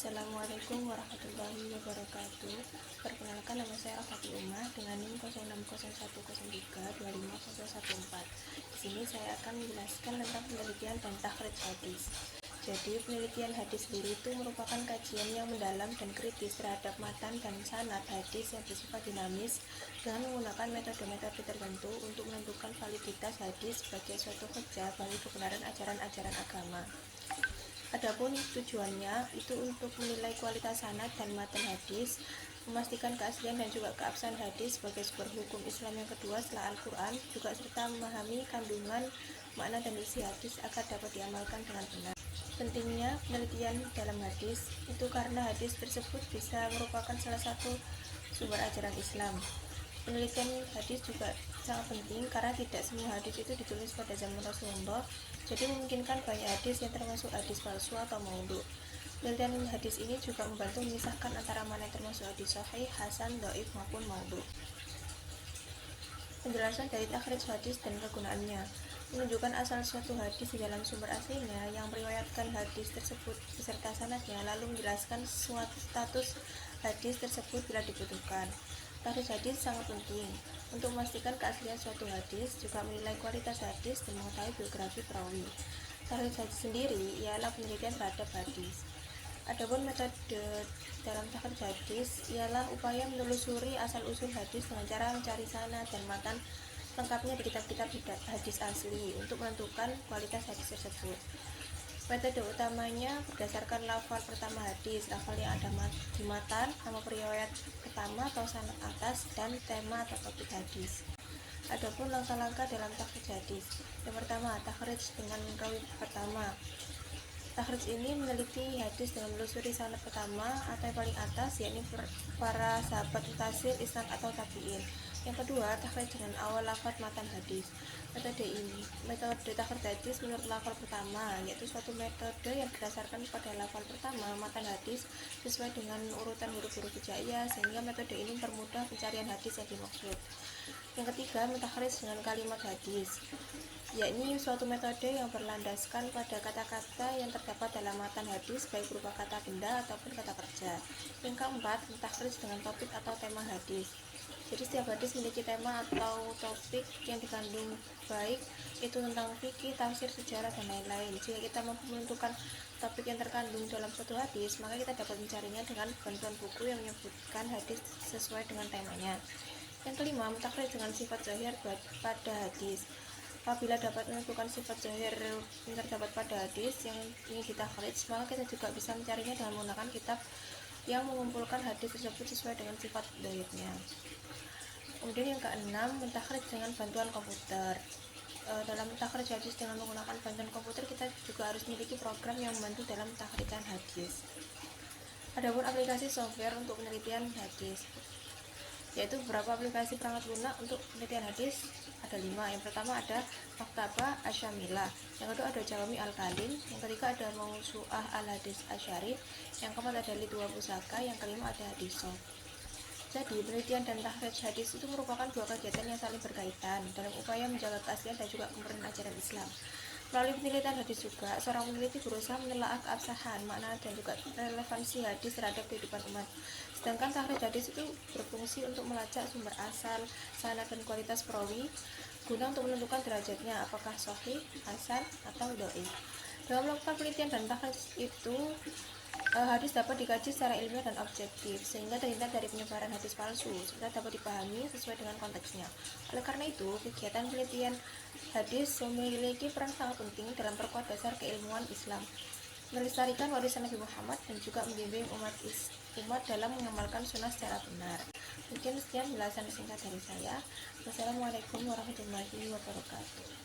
Assalamualaikum warahmatullahi wabarakatuh. Perkenalkan, nama saya Rafati Umar dengan NIM 0601032514. Di sini saya akan menjelaskan tentang penelitian dan takhrij hadis. Jadi, penelitian hadis sendiri itu merupakan kajian yang mendalam dan kritis terhadap matan dan sanad hadis yang bersifat dinamis dengan menggunakan metode-metode tertentu untuk menentukan validitas hadis sebagai suatu hujjah bagi kebenaran ajaran-ajaran agama. Adapun tujuannya itu untuk menilai kualitas sanad dan matan hadis, memastikan keaslian dan juga keabsahan hadis sebagai sumber hukum Islam yang kedua setelah Al-Quran, juga serta memahami kandungan, makna dan isi hadis agar dapat diamalkan dengan benar. Pentingnya penelitian dalam hadis itu karena hadis tersebut bisa merupakan salah satu sumber ajaran Islam. Penelitian hadis juga sangat penting karena tidak semua hadis itu ditulis pada zaman Rasulullah, jadi memungkinkan banyak hadis yang termasuk hadis palsu atau maudhu. Penelitian hadis ini juga membantu memisahkan antara mana yang termasuk hadis sahih, hasan, dhaif maupun maudhu. Penjelasan dari takhrij hadis dan kegunaannya menunjukkan asal suatu hadis di dalam sumber aslinya yang meriwayatkan hadis tersebut beserta sanadnya, lalu menjelaskan status hadis tersebut bila dibutuhkan. Takhrij hadis sangat penting untuk memastikan keaslian suatu hadis, juga menilai kualitas hadis dan mengetahui biografi perawi. Takhrij hadis sendiri ialah penelitian terhadap hadis. Adapun metode dalam takhrij hadis ialah upaya menelusuri asal-usul hadis dengan cara mencari sanad dan matan lengkapnya di kitab-kitab hadis asli untuk menentukan kualitas hadis tersebut. Metode utamanya berdasarkan lafal pertama hadis, lafal yang ada di matan, nama periwayat pertama atau sanad atas, dan tema atau topik hadis. Adapun langkah-langkah dalam takhrij hadis. Yang pertama, takhrij dengan rawi pertama. Takhrij ini meneliti hadis dengan menelusuri sanad pertama atau yang paling atas, yakni para sahabat mutasil, isnad atau tabi'in. Yang kedua, takhrij dengan awal lafaz matan hadis. Metode takhrij hadis menurut lafal pertama, yaitu suatu metode yang berdasarkan pada lafal pertama matan hadis sesuai dengan urutan huruf-huruf hijaiyah, sehingga metode ini mempermudah pencarian hadis yang dimaksud. Yang ketiga, mentakhrij dengan kalimat hadis, yakni suatu metode yang berlandaskan pada kata-kata yang terdapat dalam matan hadis, baik berupa kata benda ataupun kata kerja. Yang keempat, mentakhrij dengan topik atau tema hadis. Jadi setiap hadis memiliki tema atau topik yang dikandung, baik itu tentang fikih, tafsir, sejarah, dan lain-lain. Jika kita mampu menentukan topik yang terkandung dalam suatu hadis, maka kita dapat mencarinya dengan bantuan buku yang menyebutkan hadis sesuai dengan temanya. Yang kelima, mentakhrij dengan sifat zahir pada hadis. Apabila dapat menentukan sifat zahir yang terdapat pada hadis yang ingin ditakhrij, maka kita juga bisa mencarinya dengan menggunakan kitab yang mengumpulkan hadis tersebut sesuai dengan sifat zahirnya. Kemudian yang keenam, mentakhrij dengan bantuan komputer. Dalam takhrij hadis dengan menggunakan bantuan komputer, kita juga harus memiliki program yang membantu dalam takhrijan hadis. Adapun aplikasi software untuk penelitian hadis, yaitu beberapa aplikasi perangkat lunak untuk penelitian hadis ada 5. Yang pertama ada Maktabah Asyamilah, yang kedua ada Jawami Al-Kalim, yang ketiga ada Mausu'ah Al-Hadis Asyarif, yang keempat ada Lidwa Pusaka, yang kelima ada Hadisoft. Jadi, penelitian dan takhrij hadis itu merupakan dua kegiatan yang saling berkaitan dalam upaya menjaga keaslian dan juga kemurnian ajaran Islam. Melalui penelitian hadis juga, seorang peneliti berusaha menelaah keabsahan, makna, dan juga relevansi hadis terhadap kehidupan umat. Sedangkan takhrij hadis itu berfungsi untuk melacak sumber asal, sanad, dan kualitas perawi guna untuk menentukan derajatnya, apakah sahih, hasan, atau dhaif. Dalam melakukan penelitian dan takhrij itu, hadis dapat dikaji secara ilmiah dan objektif, sehingga terhindar dari penyebaran hadis palsu, serta dapat dipahami sesuai dengan konteksnya. Oleh karena itu, kegiatan penelitian hadis memiliki peran sangat penting dalam perkuat dasar keilmuan Islam, melestarikan warisan Nabi Muhammad, dan juga membimbing umat dalam mengamalkan sunnah secara benar. Mungkin sekian penjelasan singkat dari saya. Wassalamualaikum warahmatullahi wabarakatuh.